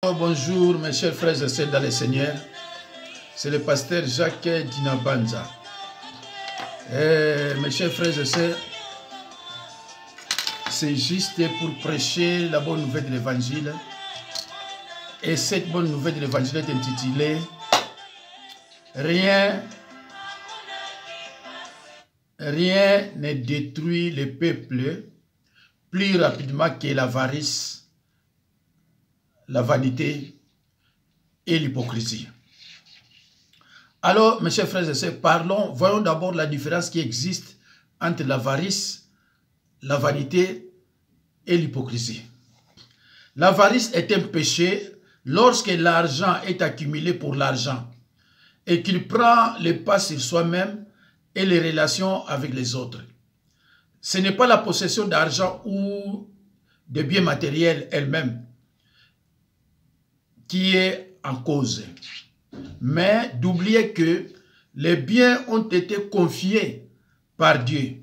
Bonjour mes chers frères et sœurs dans le Seigneur, c'est le pasteur Jacques Dinabanza. Mes chers frères et sœurs, c'est juste pour prêcher la bonne nouvelle de l'évangile. Et cette bonne nouvelle de l'évangile est intitulée « Rien ne détruit le peuple plus rapidement que l'avarice, la vanité et l'hypocrisie. » Alors, mes chers frères et sœurs, voyons d'abord la différence qui existe entre l'avarice, la vanité et l'hypocrisie. L'avarice est un péché lorsque l'argent est accumulé pour l'argent et qu'il prend le pas sur soi-même et les relations avec les autres. Ce n'est pas la possession d'argent ou de biens matériels elle-même qui est en cause, mais d'oublier que les biens ont été confiés par Dieu.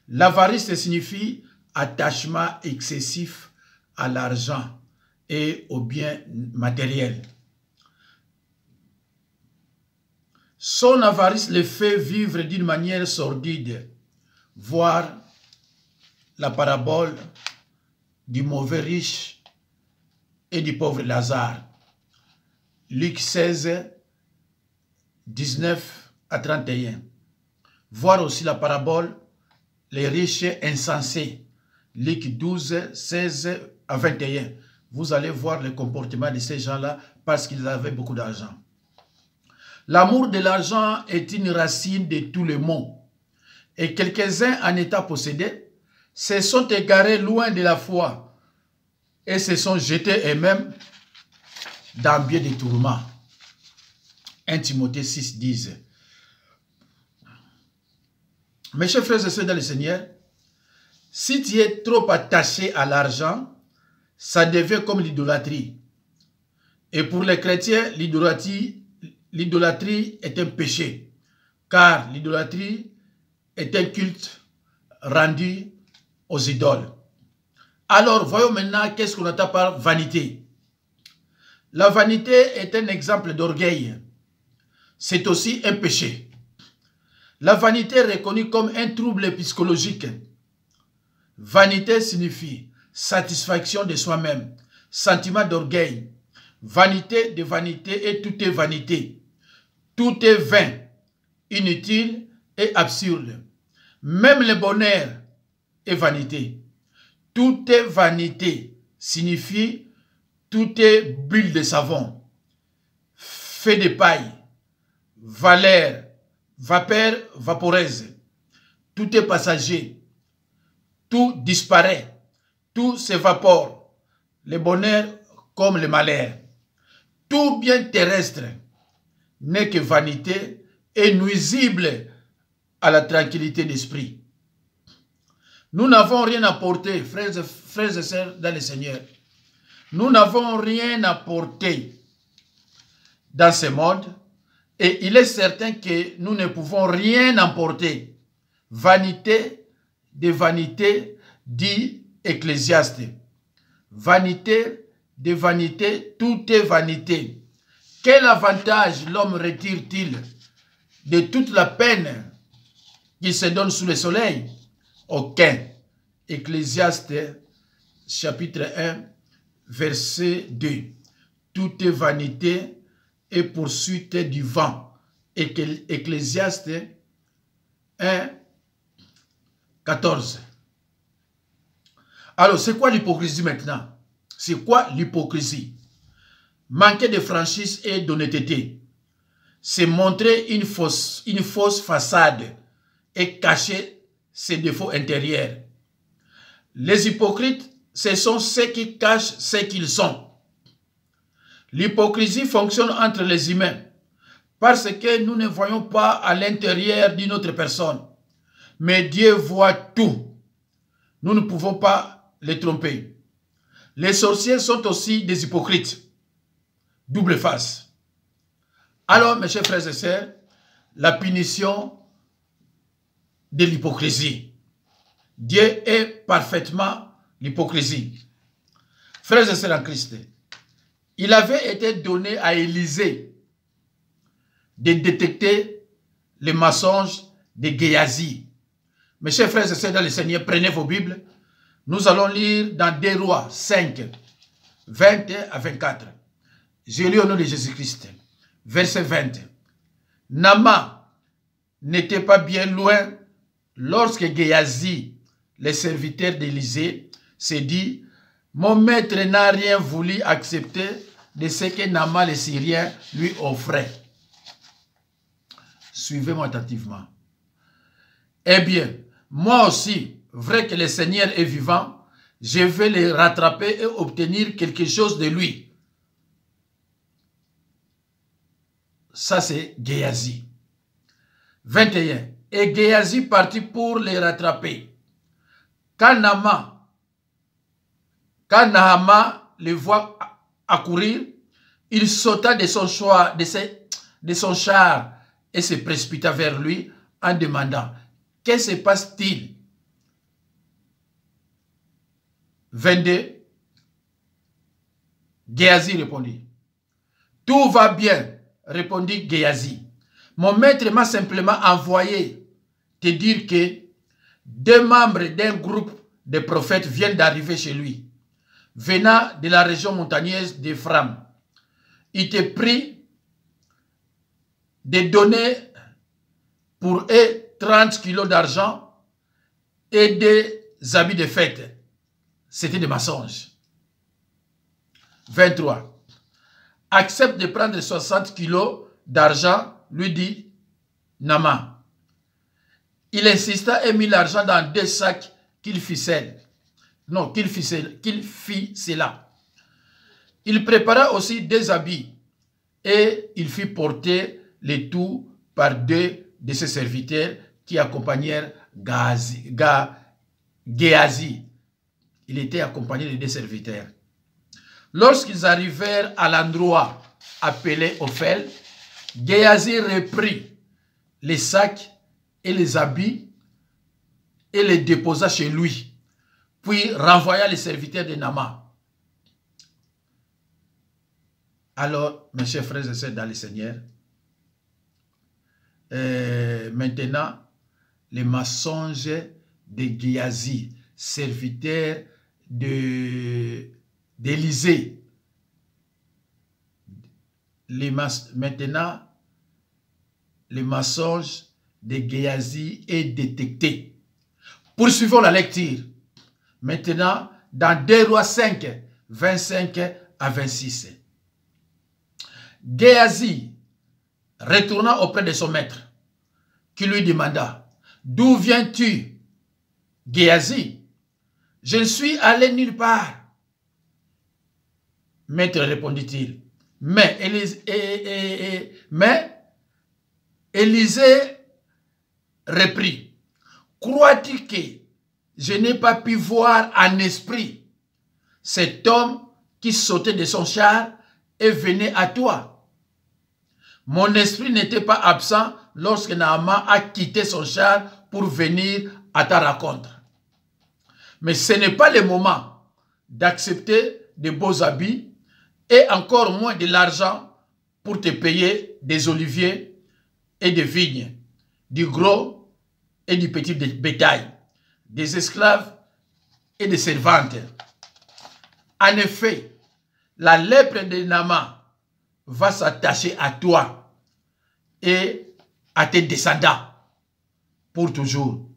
L'avarice signifie attachement excessif à l'argent et aux biens matériels. Son avarice le fait vivre d'une manière sordide, voir la parabole du mauvais riche et du pauvre Lazare. Luc 16, 19 à 31. Voir aussi la parabole les riches insensés. Luc 12, 16 à 21. Vous allez voir le comportement de ces gens-là parce qu'ils avaient beaucoup d'argent. L'amour de l'argent est une racine de tous les maux. Et quelques-uns en état possédés se sont égarés loin de la foi et se sont jetés eux-mêmes dans bien des tourments. 1 Timothée 6, 10. Mes chers frères et sœurs dans le Seigneur, si tu es trop attaché à l'argent, ça devient comme l'idolâtrie. Et pour les chrétiens, l'idolâtrie est un péché, car l'idolâtrie est un culte rendu aux idoles. Alors, voyons maintenant qu'est-ce qu'on entend par vanité. La vanité est un exemple d'orgueil. C'est aussi un péché. La vanité est reconnue comme un trouble psychologique. Vanité signifie satisfaction de soi-même, sentiment d'orgueil, vanité de vanité et tout est vanité. Tout est vain, inutile et absurde. Même le bonheur est vanité. Tout est vanité signifie tout est bulle de savon, fait de paille, valeur, vapeur vaporeuse. Tout est passager. Tout disparaît. Tout s'évapore. Le bonheur comme le malheur. Tout bien terrestre n'est que vanité et nuisible à la tranquillité d'esprit. Nous n'avons rien apporté, frères et sœurs dans le Seigneur. Nous n'avons rien apporté dans ce monde et il est certain que nous ne pouvons rien emporter. Vanité de vanité, dit Ecclésiaste. Vanité de vanité, tout est vanité. Quel avantage l'homme retire-t-il de toute la peine qu'il se donne sous le soleil? Aucun. Ecclésiaste, chapitre 1, verset 2. Tout est vanité et poursuite du vent. Ecclésiaste 1, 14. Alors, c'est quoi l'hypocrisie maintenant? C'est quoi l'hypocrisie? Manquer de franchise et d'honnêteté. C'est montrer une fausse façade et cacher ses défauts intérieurs. Les hypocrites, ce sont ceux qui cachent ce qu'ils sont. L'hypocrisie fonctionne entre les humains parce que nous ne voyons pas à l'intérieur d'une autre personne. Mais Dieu voit tout. Nous ne pouvons pas les tromper. Les sorciers sont aussi des hypocrites. Double face. Alors, mes chers frères et sœurs, la punition de l'hypocrisie. Dieu est parfaitement l'hypocrisie. Frères et sœurs en Christ, Il avait été donné à Élisée de détecter les mensonges de Géasi. Mes chers frères et sœurs dans le Seigneur, prenez vos Bibles. Nous allons lire dans 2 Rois 5, 20 à 24. Je lis au nom de Jésus-Christ. Verset 20. Naaman n'était pas bien loin lorsque Géasi, le serviteur d'Élisée, s'est dit, mon maître n'a rien voulu accepter de ce que Naaman le Syrien lui offrait. Suivez-moi attentivement. Eh bien, moi aussi, vrai que le Seigneur est vivant, je vais le rattraper et obtenir quelque chose de lui. Ça, c'est Géasi. 21. Et Géasi partit pour les rattraper. Quand Naaman le voit accourir, il sauta de son char et se précipita vers lui en demandant, que se passe-t-il? 22. Géasi répondit, tout va bien, répondit Géasi. Mon maître m'a simplement envoyé te dire que 2 membres d'un groupe de prophètes viennent d'arriver chez lui, venant de la région montagneuse d'Éphraïm. Il te prie de donner pour eux 30 kilos d'argent et des habits de fête. C'était des mensonges. 23. Accepte de prendre 60 kilos d'argent, lui dit Naaman. Il insista et mit l'argent dans 2 sacs qu'il ficelle. Non, qu'il ficela. Il prépara aussi 2 habits et il fit porter les tout par 2 de ses serviteurs qui accompagnèrent Géasi. Il était accompagné de 2 serviteurs. Lorsqu'ils arrivèrent à l'endroit appelé Ophel, Géasi reprit les sacs et les habits et les déposa chez lui, puis renvoya les serviteurs de Naaman. Alors, mes chers frères et sœurs dans le Seigneur, maintenant, les mensonges de Géasi, serviteur d'Élisée. Maintenant, les mensonges de Géasi est détecté. Poursuivons la lecture. Maintenant, dans 2 Rois 5, 25 à 26. Géasi retourna auprès de son maître, qui lui demanda, d'où viens-tu, Géasi? Je ne suis allé nulle part. Maître, répondit-il, mais Élisée reprit, crois-tu que je n'ai pas pu voir en esprit cet homme qui sautait de son char et venait à toi? Mon esprit n'était pas absent lorsque Naaman a quitté son char pour venir à ta rencontre. Mais ce n'est pas le moment d'accepter de beaux habits et encore moins de l'argent pour te payer des oliviers et des vignes, du gros et du petit bétail, des esclaves et des servantes. En effet, la lèpre de Naaman va s'attacher à toi et à tes descendants pour toujours.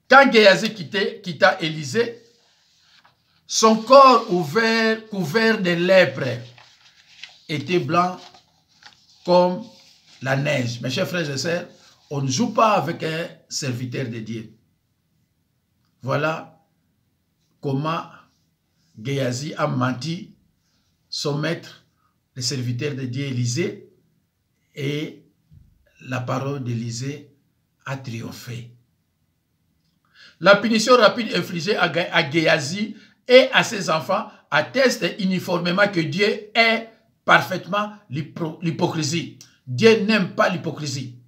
Quand Géasi quitta Élisée, son corps couvert de lèpre était blanc comme la neige. Mes chers frères et sœurs, on ne joue pas avec un serviteur de Dieu. Voilà comment Géasi a menti son maître, le serviteur de Dieu Élisée, et la parole d'Élisée a triomphé. La punition rapide infligée à Géasi et à ses enfants atteste uniformément que Dieu est parfaitement l'hypocrisie. Dieu n'aime pas l'hypocrisie.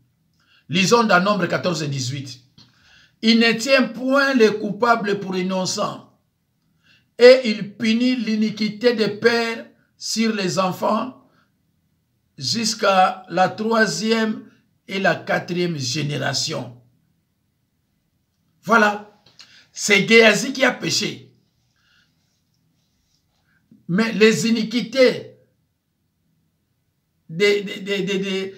Lisons dans Nombre 14 et 18. Il ne tient point les coupables pour innocents, et il punit l'iniquité des pères sur les enfants jusqu'à la 3e et la 4e génération. Voilà, c'est Géasi qui a péché. Mais les iniquités de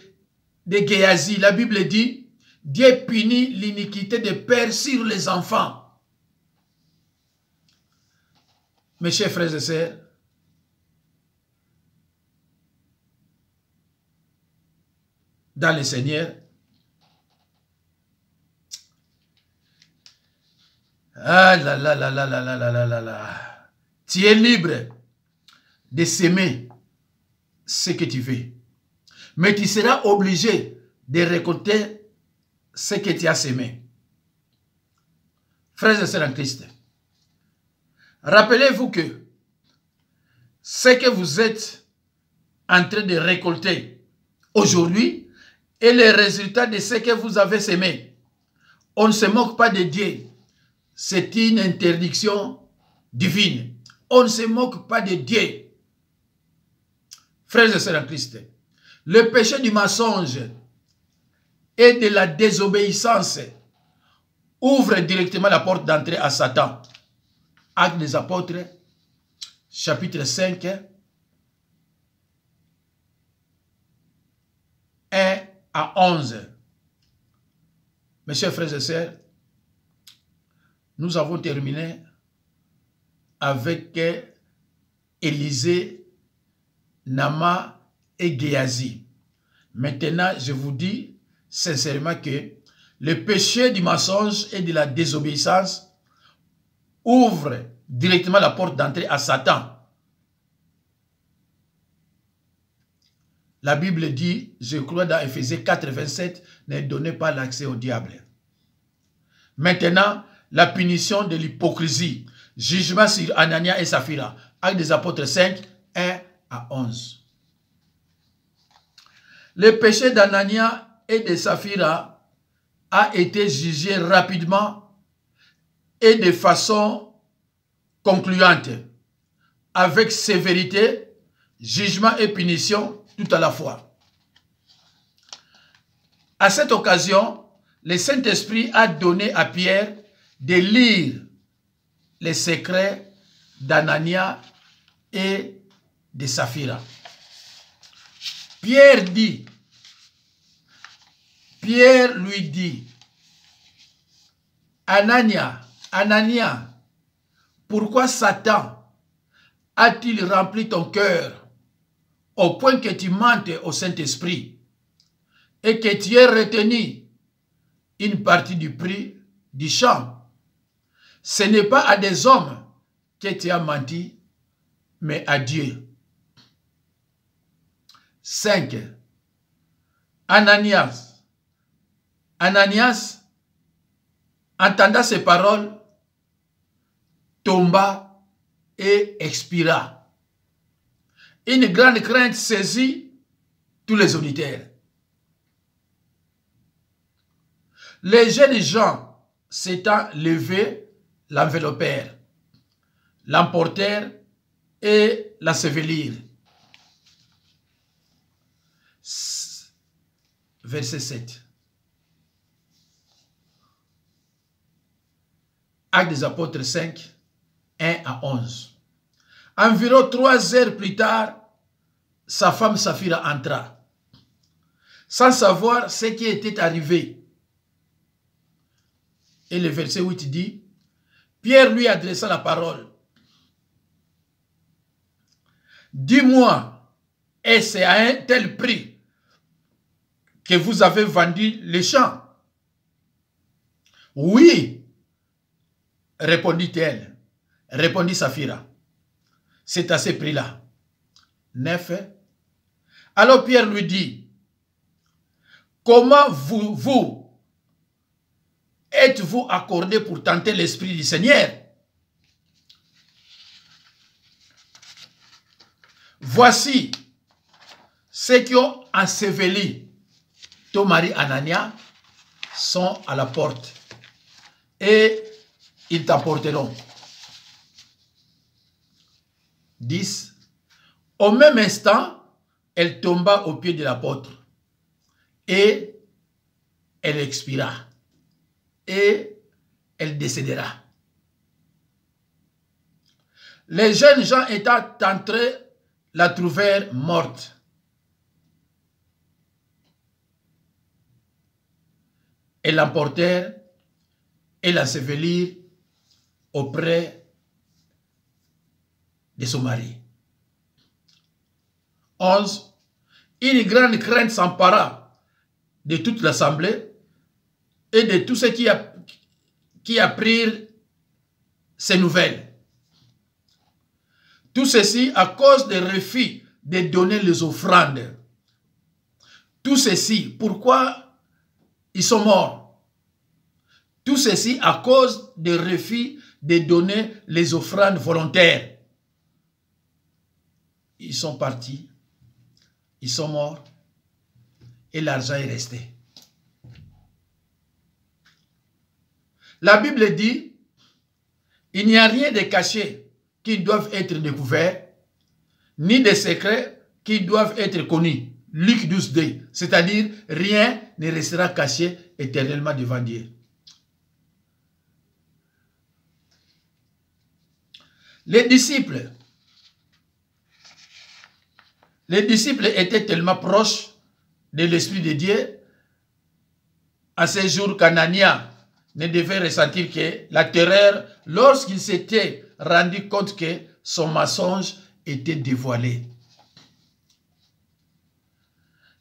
Géasi, la Bible dit, Dieu punit l'iniquité des pères sur les enfants. Mes chers frères et sœurs, dans le Seigneur, ah là là là là là là là là là là, tu es libre de s'aimer ce que tu veux, mais tu seras obligé de récolter ce que tu as semé. Frères et sœurs en Christ, rappelez-vous que ce que vous êtes en train de récolter aujourd'hui est le résultat de ce que vous avez semé. On ne se moque pas de Dieu. C'est une interdiction divine. On ne se moque pas de Dieu. Frères et sœurs en Christ, le péché du mensonge et de la désobéissance ouvre directement la porte d'entrée à Satan. Actes des Apôtres, chapitre 5, 1 à 11. Mes chers frères et sœurs, nous avons terminé avec Élisée, Nama et Géasi. Maintenant, je vous dis sincèrement que le péché du mensonge et de la désobéissance ouvre directement la porte d'entrée à Satan. La Bible dit, je crois dans Éphésiens 4, 27, ne donnez pas l'accès au diable. Maintenant, la punition de l'hypocrisie. Jugement sur Anania et Saphira. Actes des Apôtres 5, 1 à 11. Le péché d'Anania et de Saphira a été jugé rapidement et de façon concluante, avec sévérité, jugement et punition tout à la fois. À cette occasion, le Saint-Esprit a donné à Pierre de lire les secrets d'Anania et de Saphira. Pierre lui dit, Anania, pourquoi Satan a-t-il rempli ton cœur au point que tu mentes au Saint-Esprit et que tu aies retenu une partie du prix du champ? Ce n'est pas à des hommes que tu as menti, mais à Dieu. 5. Ananias, entendant ces paroles, tomba et expira. Une grande crainte saisit tous les auditeurs. Les jeunes gens s'étant levés, l'enveloppèrent, l'emportèrent et l'ensevelirent. Verset 7. Actes des Apôtres 5, 1 à 11. Environ 3 heures plus tard, sa femme Saphira entra, sans savoir ce qui était arrivé. Et le verset 8 dit, Pierre lui adressa la parole. Dis-moi, est-ce à un tel prix que vous avez vendu les champs? Oui, répondit-elle. Répondit Saphira. C'est à ce prix-là. 9. Alors Pierre lui dit, comment vous êtes-vous accordé pour tenter l'Esprit du Seigneur? Voici ceux qui ont enseveli ton mari Anania sont à la porte et ils t'apporteront. 10. Au même instant, elle tomba aux pieds de l'apôtre et elle expira et elle décédera. Les jeunes gens étant entrés la trouvèrent morte. Et l'emportèrent et l'ensevelirent auprès de son mari. 11. Une grande crainte s'empara de toute l'assemblée et de tous ceux qui apprirent ces nouvelles. Tout ceci à cause des refus de donner les offrandes. Tout ceci, pourquoi ils sont morts? Tout ceci à cause des refus de donner les offrandes volontaires. Ils sont partis, ils sont morts et l'argent est resté. La Bible dit, il n'y a rien de caché qui doivent être découverts, ni de secrets qui doivent être connus. Luc 12, 2. C'est-à-dire, rien ne restera caché éternellement devant Dieu. Les disciples étaient tellement proches de l'Esprit de Dieu à ces jours qu'Anania ne devait ressentir que la terreur lorsqu'il s'était rendu compte que son mensonge était dévoilé.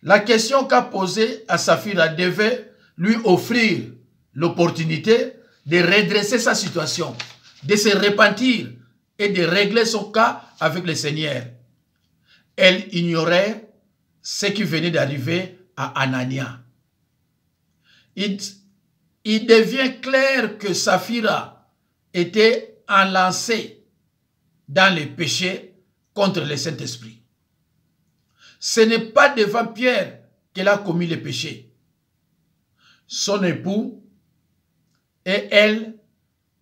La question qu'a posée à Saphira devait lui offrir l'opportunité de redresser sa situation, de se repentir et de régler son cas avec le Seigneur. Elle ignorait ce qui venait d'arriver à Anania. Il devient clair que Saphira était enlancée dans les péchés contre le Saint-Esprit. Ce n'est pas devant Pierre qu'elle a commis le péché. Son époux et elle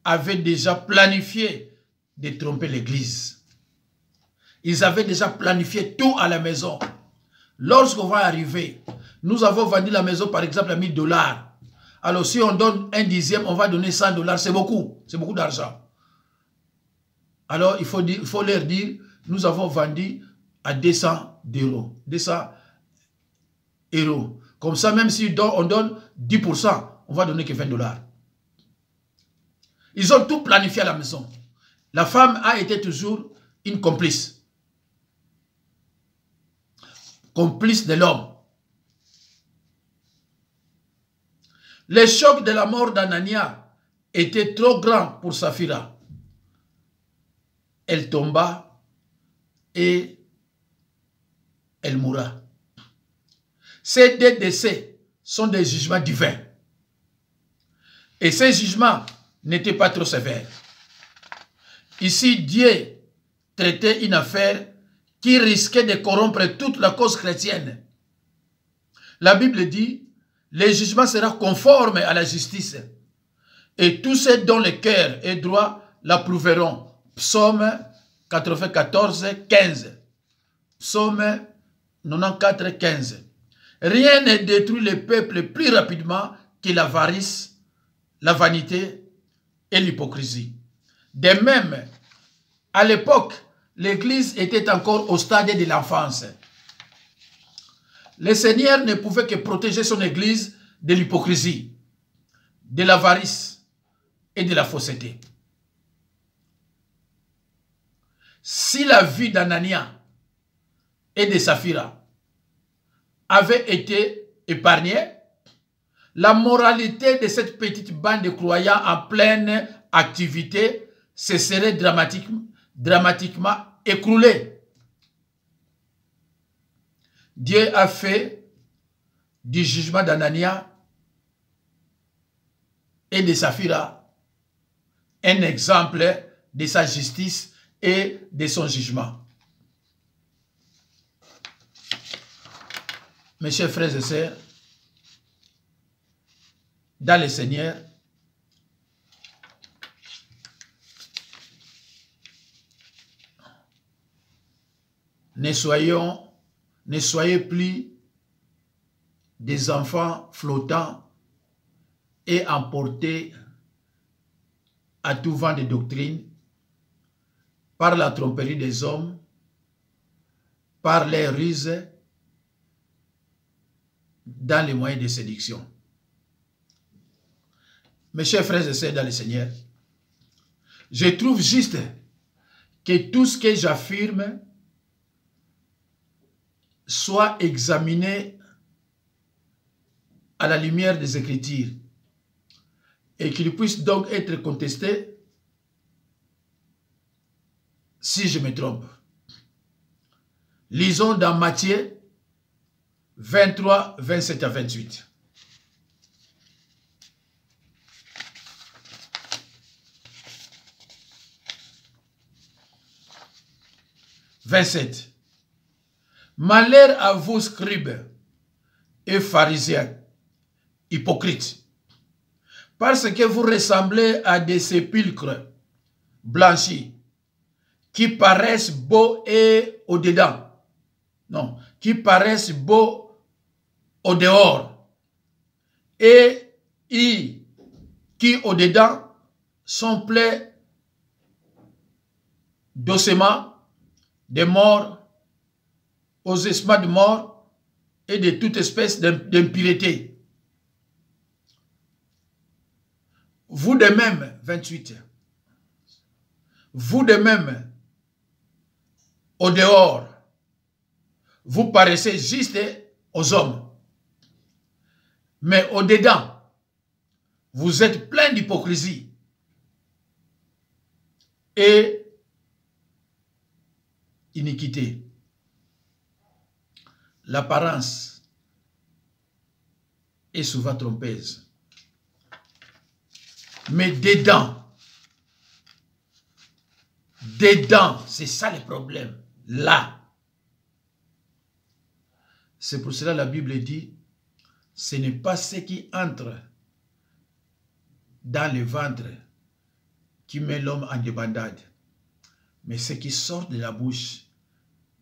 avaient déjà planifié de tromper l'église. Ils avaient déjà planifié tout à la maison. Lorsqu'on va arriver, nous avons vendu la maison par exemple à 1000 $. Alors si on donne un dixième, on va donner 100 $. C'est beaucoup d'argent. Alors il faut leur dire, nous avons vendu à 200 €. 200 €. Comme ça, même si on donne 10%, on va donner que 20 $. Ils ont tout planifié à la maison. La femme a été toujours une complice. Complice de l'homme. Le choc de la mort d'Anania était trop grand pour Saphira. Elle tomba et elle mourra. Ces deux décès sont des jugements divins. Et ces jugements n'étaient pas trop sévères. Ici, Dieu traitait une affaire qui risquait de corrompre toute la cause chrétienne. La Bible dit, le jugement sera conforme à la justice. Et tous ceux dont le cœur est droit l'approuveront. Psaume 94, 15. Psaume 94, 15. Rien ne détruit le peuple plus rapidement que l'avarice, la vanité et l'hypocrisie. De même, à l'époque, l'Église était encore au stade de l'enfance. Le Seigneur ne pouvait que protéger son Église de l'hypocrisie, de l'avarice et de la fausseté. Si la vie d'Anania et de Saphira avait été épargnée, la moralité de cette petite bande de croyants en pleine activité se serait dramatiquement écroulée. Dieu a fait du jugement d'Anania et de Saphira un exemple de sa justice et de son jugement. Mes chers frères et sœurs, dans le Seigneur, ne soyez plus des enfants flottants et emportés à tout vent de doctrine par la tromperie des hommes, par les ruses, dans les moyens de séduction. Mes chers frères et sœurs dans le Seigneur, je trouve juste que tout ce que j'affirme soit examiné à la lumière des Écritures et qu'il puisse donc être contesté si je me trompe. Lisons dans Matthieu 23, 27 à 28. « 27. Malheur à vous, scribes et pharisiens, hypocrites, parce que vous ressemblez à des sépulcres blanchis, qui paraissent beaux et au-dedans. Non, qui paraissent beaux au dehors. Et qui au-dedans sont pleins d'ossements, de morts, ossements de mort et de toute espèce d'impureté. Vous de même, 28, vous de même, au dehors, vous paraissez juste aux hommes. Mais au-dedans, vous êtes plein d'hypocrisie et iniquité. L'apparence est souvent trompeuse. Mais dedans, c'est ça le problème. Là. C'est pour cela que la Bible dit, ce n'est pas ce qui entre dans le ventre qui met l'homme en débandade, mais ce qui sort de la bouche,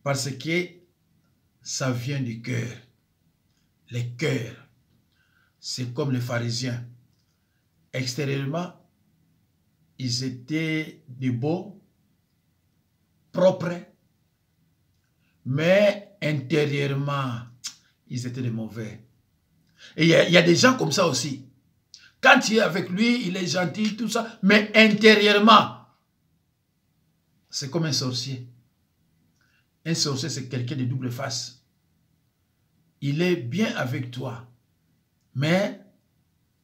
parce que ça vient du cœur. Le cœur, c'est comme les pharisiens. Extérieurement, ils étaient des beaux, propres, mais intérieurement, ils étaient des mauvais. Et il y a des gens comme ça aussi. Quand tu es avec lui, il est gentil, tout ça, mais intérieurement, c'est comme un sorcier. Un sorcier, c'est quelqu'un de double face. Il est bien avec toi, mais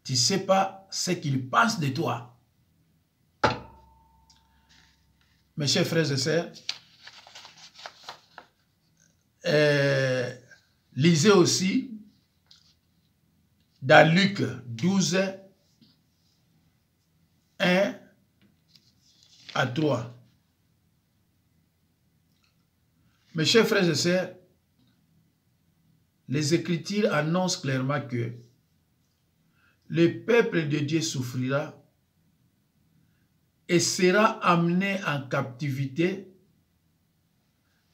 tu ne sais pas ce qu'il pense de toi. Mes chers frères et sœurs, lisez aussi dans Luc 12, 1 à 3. Mes chers frères et sœurs, les Écritures annoncent clairement que le peuple de Dieu souffrira et sera amené en captivité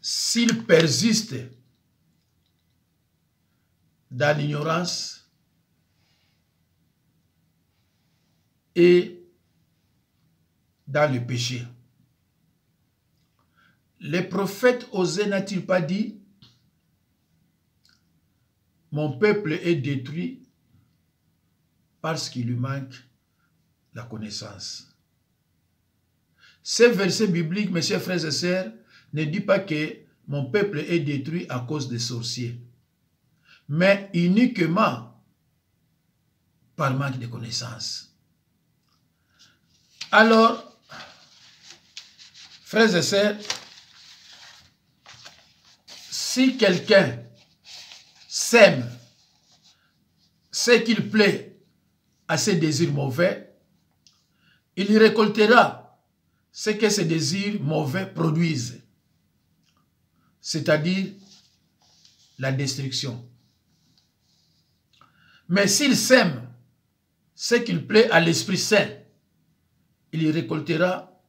s'il persiste dans l'ignorance et dans le péché. Le prophète Osée n'a-t-il pas dit: mon peuple est détruit parce qu'il lui manque la connaissance. Ce verset biblique, mes chers frères et sœurs, ne dit pas que mon peuple est détruit à cause des sorciers, mais uniquement par manque de connaissance. Alors, frères et sœurs, si quelqu'un sème ce qu'il plaît à ses désirs mauvais, il récoltera ce que ces désirs mauvais produisent, c'est-à-dire la destruction. Mais s'il sème ce qu'il plaît à l'Esprit Saint, il récoltera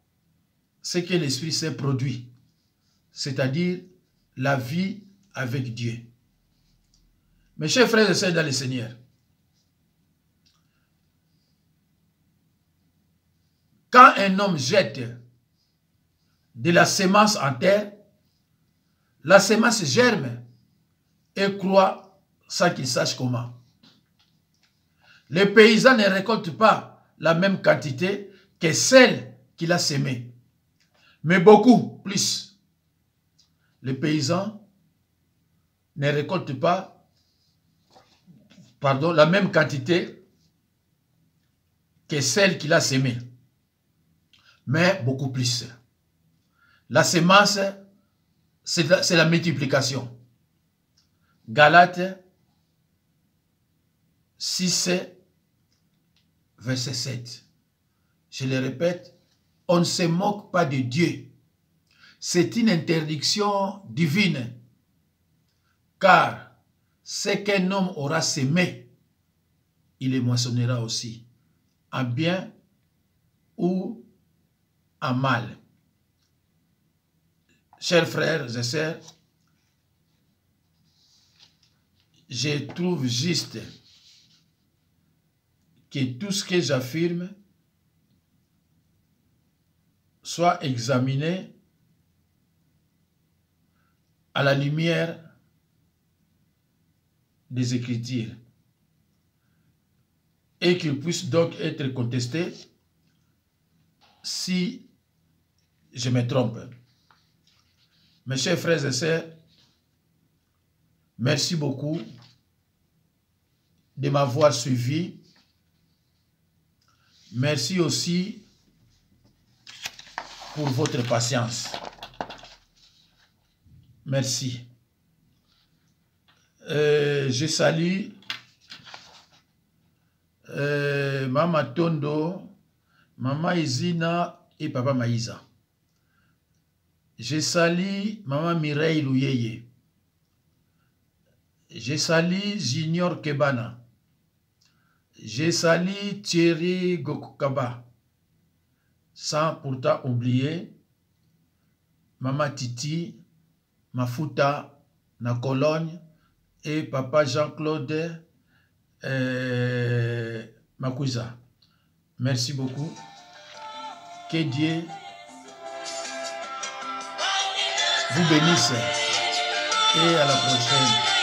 ce que l'Esprit Saint produit, c'est-à-dire la vie avec Dieu. Mes chers frères et sœurs dans le Seigneur, quand un homme jette de la semence en terre, la semence germe et croît sans qu'il sache comment. Le paysan ne récolte pas la même quantité que celle qu'il a semée, mais beaucoup plus. Le paysan ne récolte pas la même quantité que celle qu'il a semée, mais beaucoup plus. La semence, c'est la multiplication. Galates 6, verset 7. Je le répète, on ne se moque pas de Dieu. C'est une interdiction divine. Car ce qu'un homme aura semé, il le moissonnera aussi, en bien ou en mal. Chers frères et sœurs, je trouve juste que tout ce que j'affirme soit examiné à la lumière des Écritures et qu'il puisse donc être contesté si je me trompe. Mes chers frères et sœurs, merci beaucoup de m'avoir suivi. Merci aussi pour votre patience. Merci. Je salue Maman Tondo, Maman Izina et Papa Maïza. Je salue Maman Mireille Louyeye. Je salue Junior Kebana. Je salue Thierry Gokukaba. Sans pourtant oublier Maman Titi, Mafuta, na Cologne et Papa Jean-Claude Makouza. Merci beaucoup. Que Dieu vous bénisse et à la prochaine.